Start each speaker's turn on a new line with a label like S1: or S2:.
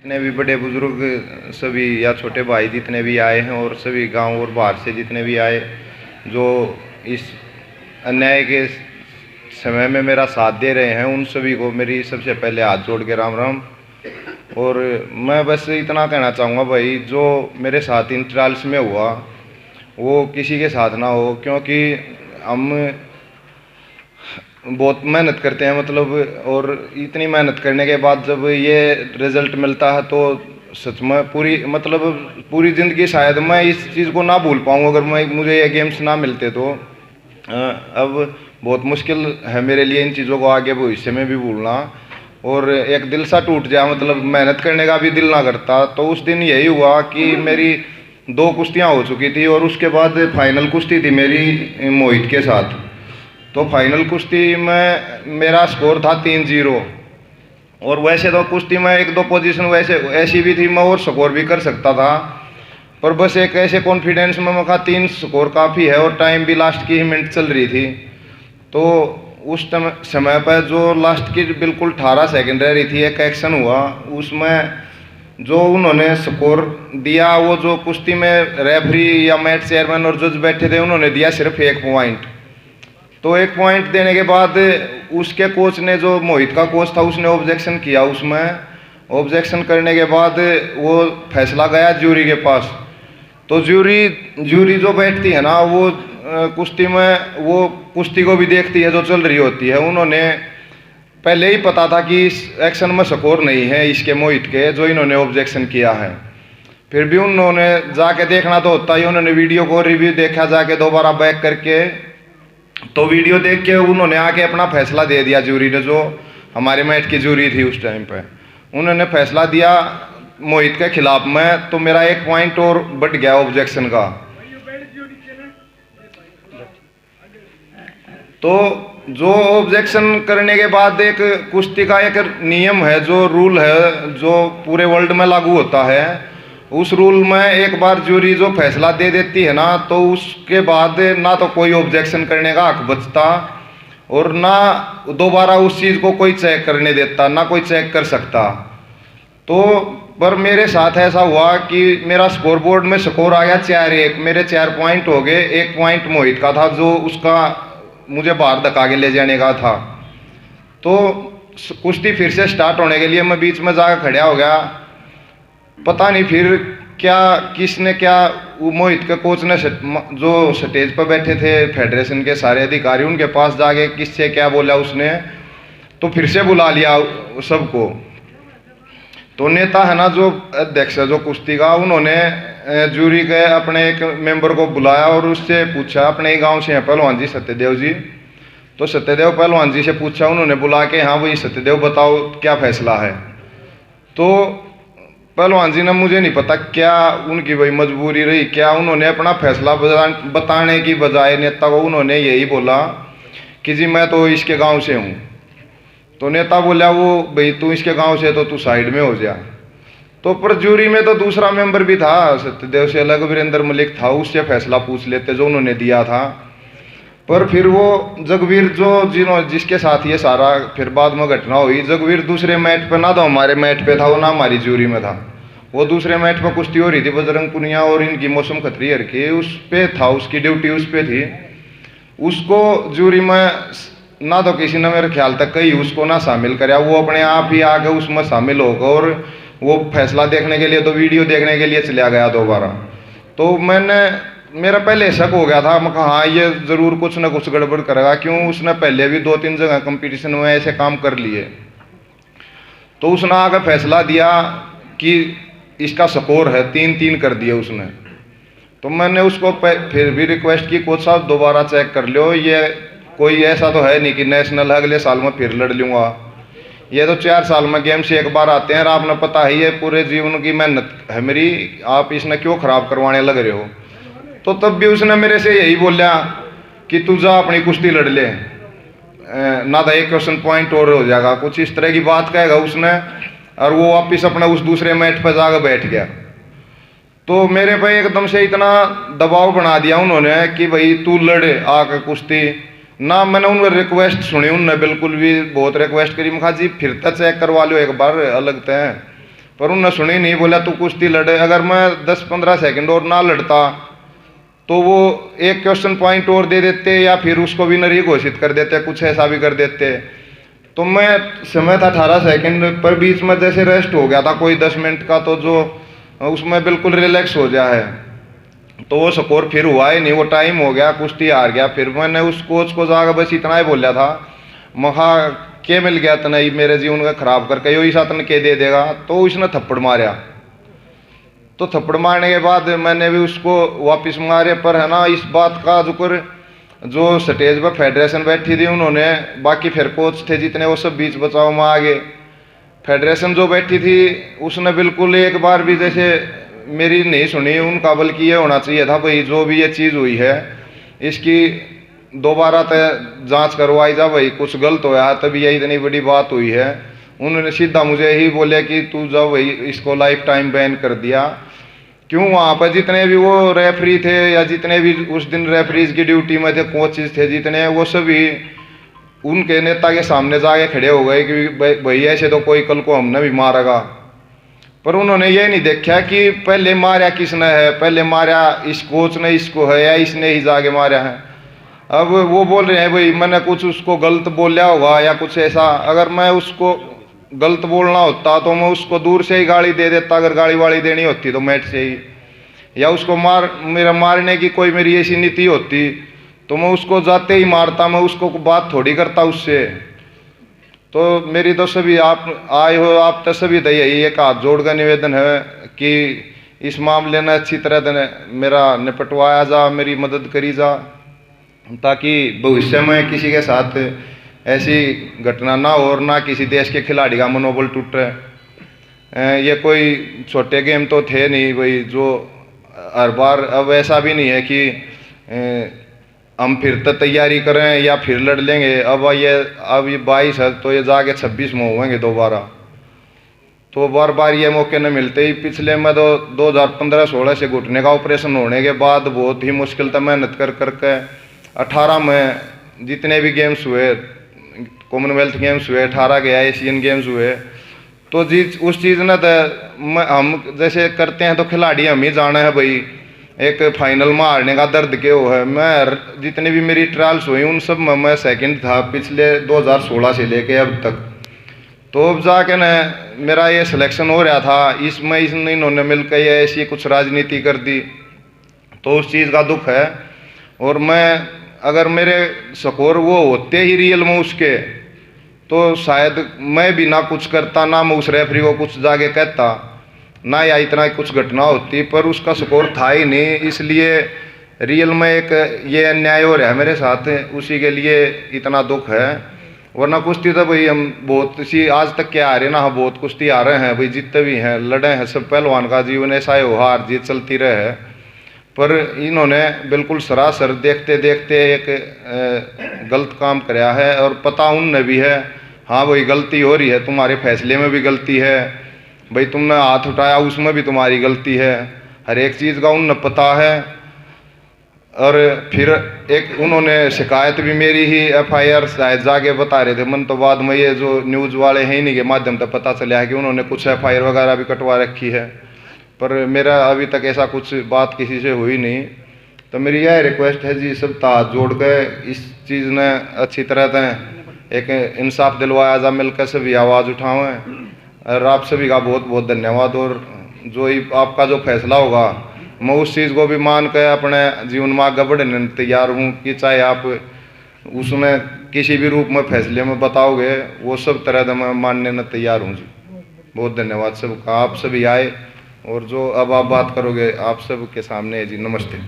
S1: जितने भी बड़े बुजुर्ग सभी या छोटे भाई जितने भी आए हैं और सभी गांव और बाहर से जितने भी आए जो इस अन्याय के समय में मेरा साथ दे रहे हैं, उन सभी को मेरी सबसे पहले हाथ जोड़ के राम राम। और मैं बस इतना कहना चाहूँगा भाई, जो मेरे साथ इन ट्रायल्स में हुआ वो किसी के साथ ना हो, क्योंकि हम बहुत मेहनत करते हैं मतलब, और इतनी मेहनत करने के बाद जब ये रिज़ल्ट मिलता है तो सच में पूरी ज़िंदगी शायद मैं इस चीज़ को ना भूल पाऊँ। अगर मुझे ये गेम्स ना मिलते तो अब बहुत मुश्किल है मेरे लिए इन चीज़ों को आगे भविष्य में भी भूलना। और एक दिल सा टूट जाए, मतलब मेहनत करने का भी दिल ना करता। तो उस दिन यही हुआ कि मेरी 2 कुश्तियाँ हो चुकी थी और उसके बाद फाइनल कुश्ती थी मेरी मोहित के साथ। तो फाइनल कुश्ती में मेरा स्कोर था 3-0। और वैसे तो कुश्ती में 1-2 पोजीशन वैसे ऐसी भी थी मैं और स्कोर भी कर सकता था, पर बस एक ऐसे कॉन्फिडेंस में मैं कहा 3 स्कोर काफ़ी है और टाइम भी लास्ट की ही मिनट चल रही थी। तो उस समय पर जो लास्ट की बिल्कुल 18 सेकंड रह रही थी, एक एक्शन हुआ उसमें जो उन्होंने स्कोर दिया, वो जो कुश्ती में रेफरी या मैच चेयरमैन और जज बैठे थे उन्होंने दिया सिर्फ 1 पॉइंट। तो 1 पॉइंट देने के बाद उसके कोच ने, जो मोहित का कोच था, उसने ऑब्जेक्शन किया। उसमें ऑब्जेक्शन करने के बाद वो फैसला गया ज्यूरी के पास। तो ज्यूरी जो बैठती है ना, वो कुश्ती में वो कुश्ती को भी देखती है जो चल रही होती है। उन्होंने पहले ही पता था कि इस एक्शन में स्कोर नहीं है इसके मोहित के, जो इन्होंने ऑब्जेक्शन किया है। फिर भी उन्होंने जाके देखना तो होता ही, उन्होंने वीडियो को रिव्यू देखा जाके दोबारा बैक करके। तो वीडियो देख के उन्होंने आके अपना फैसला दे दिया ज्यूरी ने, जो हमारे मैच की ज्यूरी थी उस टाइम पे। उन्होंने फैसला दिया मोहित के खिलाफ में, तो मेरा 1 पॉइंट और बढ़ गया ऑब्जेक्शन का। तो जो ऑब्जेक्शन करने के बाद एक कुश्ती का एक नियम है, जो रूल है, जो पूरे वर्ल्ड में लागू होता है। उस रूल में एक बार ज्यूरी जो फैसला दे देती है ना, तो उसके बाद ना तो कोई ऑब्जेक्शन करने का हक बचता और ना दोबारा उस चीज़ को कोई चेक करने देता, ना कोई चेक कर सकता। तो पर मेरे साथ ऐसा हुआ कि मेरा स्कोर बोर्ड में स्कोर आ गया 4-1, मेरे 4 पॉइंट हो गए। 1 पॉइंट मोहित का था जो उसका मुझे बाहर धक्का के ले जाने का था। तो कुश्ती फिर से स्टार्ट होने के लिए मैं बीच में जाकर खड़ा हो गया। पता नहीं फिर क्या किसने क्या, वो मोहित के कोच ने जो स्टेज पर बैठे थे फेडरेशन के सारे अधिकारी, उनके पास जाके किससे क्या बोला उसने, तो फिर से बुला लिया सबको। तो नेता है ना, जो अध्यक्ष है जो कुश्ती का, उन्होंने जूरी के अपने एक मेंबर को बुलाया और उससे पूछा, अपने ही गांव से हैं पहलवान जी सत्यदेव जी। तो सत्यदेव पहलवान जी से पूछा उन्होंने बुला के, हाँ वही सत्यदेव बताओ क्या फैसला है। तो पहलवान जी ने, मुझे नहीं पता क्या उनकी वही मजबूरी रही क्या, उन्होंने अपना फैसला बताने की बजाय नेता को उन्होंने यही बोला कि जी मैं तो इसके गांव से हूँ। तो नेता बोला, वो भाई तू इसके गांव से तो तू साइड में हो जा। तो पर ज्यूरी में तो दूसरा मेंबर भी था, सत्यदेव से अलग वीरेंद्र मलिक था, उससे फैसला पूछ लेते जो उन्होंने दिया था। पर फिर वो जगवीर जिसके साथ ये सारा फिर बाद में घटना हुई, जगवीर दूसरे मैच पे ना तो हमारे मैच पे था, वो ना हमारी ज्यूरी में था। वो दूसरे मैच पे कुश्ती हो रही थी बजरंग पुनिया और इनकी मौसम खत्रियर की, उस पे था, उसकी ड्यूटी उस पे थी। उसको ज्यूरी में ना तो किसी ने मेरे ख्याल तक कहीं उसको ना शामिल कराया, वो अपने आप ही आके उसमें शामिल होगा और वो फैसला देखने के लिए, तो वीडियो देखने के लिए चला गया दोबारा। तो मेरा पहले शक हो गया था, मैं कहा हाँ ये ज़रूर कुछ ना कुछ गड़बड़ करेगा, क्यों उसने पहले भी 2-3 जगह कंपटीशन में ऐसे काम कर लिए। तो उसने आकर फैसला दिया कि इसका स्कोर है 3-3 कर दिया उसने। तो मैंने उसको फिर भी रिक्वेस्ट की, कोच साहब दोबारा चेक कर लो, ये कोई ऐसा तो है नहीं कि नेशनल है अगले साल में फिर लड़ लूँगा। ये तो 4 साल में गेम से एक बार आते हैं और आपने पता है ये पूरे जीवन की मेहनत है मेरी, आप इसने क्यों ख़राब करवाने लग रहे हो। तो तब भी उसने मेरे से यही बोला कि तू जा अपनी कुश्ती लड़ ले, ना तो 1 क्वेश्चन पॉइंट और हो जाएगा, कुछ इस तरह की बात कहेगा उसने। और वो वापिस अपना उस दूसरे मैच पर जाकर बैठ गया। तो मेरे पे एकदम से इतना दबाव बना दिया उन्होंने कि भाई तू लड़ आकर कुश्ती ना। मैंने उनकी रिक्वेस्ट सुनी, उनने बिल्कुल भी बहुत रिक्वेस्ट करी, मैं कहा जी फिर तो चेक करवा लो एक बार अलग तय। पर उन्होंने सुनी नहीं, बोला तू कुश्ती लड़े। अगर मैं 10-15 सेकंड और ना लड़ता तो वो एक क्वेश्चन पॉइंट और दे देते या फिर उसको विनर ही घोषित कर देते, कुछ ऐसा भी कर देते। तो मैं समय था 18 सेकंड पर, बीच में जैसे रेस्ट हो गया था कोई 10 मिनट का, तो जो उसमें बिल्कुल रिलैक्स हो गया है, तो वो स्कोर फिर हुआ ही नहीं, वो टाइम हो गया, कुश्ती हार गया। फिर मैंने उस कोच को जाकर बस इतना ही बोला था, महा के मिल गया तना मेरे जीवन का खराब करके, यो ईसा तन के दे देगा। तो उसने थप्पड़ मारा, तो थप्पड़ मारने के बाद मैंने भी उसको वापस मारे। पर है ना, इस बात का जिक्र जो स्टेज पर फेडरेशन बैठी थी उन्होंने, बाकी फिर कोच थे जितने, वो सब बीच बचाव में आ गए। फेडरेशन जो बैठी थी उसने बिल्कुल एक बार भी जैसे मेरी नहीं सुनी उनका, बल्कि ये होना चाहिए था भाई जो भी ये चीज़ हुई है इसकी दोबारा जांच करवाई जा भाई, कुछ गलत होया तभी ये इतनी बड़ी बात हुई है। उन्होंने सीधा मुझे ही बोले कि तू जब भाई इसको लाइफ टाइम बैन कर दिया। क्यों, वहाँ पर जितने भी वो रेफरी थे या जितने भी उस दिन रेफरीज की ड्यूटी में थे, कोचेज थे जितने, वो सभी उनके नेता के सामने जाके खड़े हो गए कि भाई ऐसे तो कोई कल को हमने भी मारेगा। पर उन्होंने ये नहीं देखा कि पहले मारा किसने है, पहले मारा इस कोच ने इसको है या इसने ही जाके मारा है। अब वो बोल रहे हैं भाई मैंने कुछ उसको गलत बोला होगा या कुछ ऐसा। अगर मैं उसको गलत बोलना होता तो मैं उसको दूर से ही गाड़ी दे देता, अगर गाड़ी वाड़ी देनी होती तो मैट से ही, या उसको मेरा मारने की कोई मेरी ऐसी नीति होती तो मैं उसको जाते ही मारता, मैं उसको बात थोड़ी करता उससे। तो मेरी तो सभी आप आए हो, आप तो सभी तो यही एक हाथ जोड़ का निवेदन है कि इस मामले में अच्छी तरह मेरा निपटवाया जा, मेरी मदद करी जा, ताकि भविष्य में किसी के साथ ऐसी घटना ना हो और ना किसी देश के खिलाड़ी का मनोबल टूटे। ये कोई छोटे गेम तो थे नहीं भाई जो हर बार, अब ऐसा भी नहीं है कि हम फिर तो तैयारी करें या फिर लड़ लेंगे। अब ये 22 है तो ये जाके 26 में होंगे दोबारा, तो बार बार ये मौके न मिलते ही। पिछले में तो 2015-16 से घुटने का ऑपरेशन होने के बाद बहुत ही मुश्किल था मेहनत कर करके 18 में जितने भी गेम्स हुए, कॉमनवेल्थ गेम्स हुए, 18 के एशियन गेम्स हुए, तो उस चीज़ ने तो हम जैसे करते हैं तो खिलाड़ी हम ही जाना है भाई, एक फाइनल में हारने का दर्द क्यों है। मैं जितनी भी मेरी ट्रायल्स हुई उन सब में मैं सेकंड था पिछले 2016 से लेके अब तक। तो अब जाके न मेरा ये सिलेक्शन हो रहा था, इसमें इन्होंने मिलकर ये ऐसी कुछ राजनीति कर दी, तो उस चीज़ का दुख है। और मैं अगर मेरे स्कोर वो होते ही रियल में उसके, तो शायद मैं भी ना कुछ करता, ना मैं उस रेफरी को कुछ जाके कहता, ना या इतना कुछ घटना होती। पर उसका स्कोर था ही नहीं, इसलिए रियल में एक ये अन्याय हो रहा है मेरे साथ, उसी के लिए इतना दुख है। वरना कुश्ती तो भाई हम बहुत सी आज तक के आ रहे ना, हम बहुत कुश्ती आ रहे हैं भाई, जितने भी हैं लड़े हैं, सब पहलवान का जीवन ऐसा है, हो हार जीत चलती रहे। पर इन्होंने बिल्कुल सरासर देखते देखते एक गलत काम कराया है, और पता उनने भी है हाँ भाई गलती हो रही है, तुम्हारे फैसले में भी गलती है भाई, तुमने हाथ उठाया उसमें भी तुम्हारी गलती है, हर एक चीज़ का उन्हें पता है। और फिर एक उन्होंने शिकायत भी मेरी ही FIR शायद जाके बता रहे थे, मन तो बाद में ये जो न्यूज़ वाले हैं इन्हीं के माध्यम से पता चला है कि उन्होंने कुछ FIR वगैरह भी कटवा रखी है। पर मेरा अभी तक ऐसा कुछ बात किसी से हुई नहीं। तो मेरी यह रिक्वेस्ट है जी, सब हाथ जोड़ के इस चीज़ ने अच्छी तरह से एक इंसाफ दिलवाया जा, मिलकर सभी आवाज़ उठाएं। और आप सभी का बहुत बहुत धन्यवाद। और जो ही आपका जो फैसला होगा मैं उस चीज़ को भी मान कर अपने जीवन में आगे बढ़ने तैयार हूँ, कि चाहे आप उसमें किसी भी रूप में फैसले में बताओगे, वो सब तरह से मैं मानने में तैयार हूँ जी। बहुत धन्यवाद सबका, आप सभी आए और जो अब आप बात करोगे आप सब के सामने है जी। नमस्ते।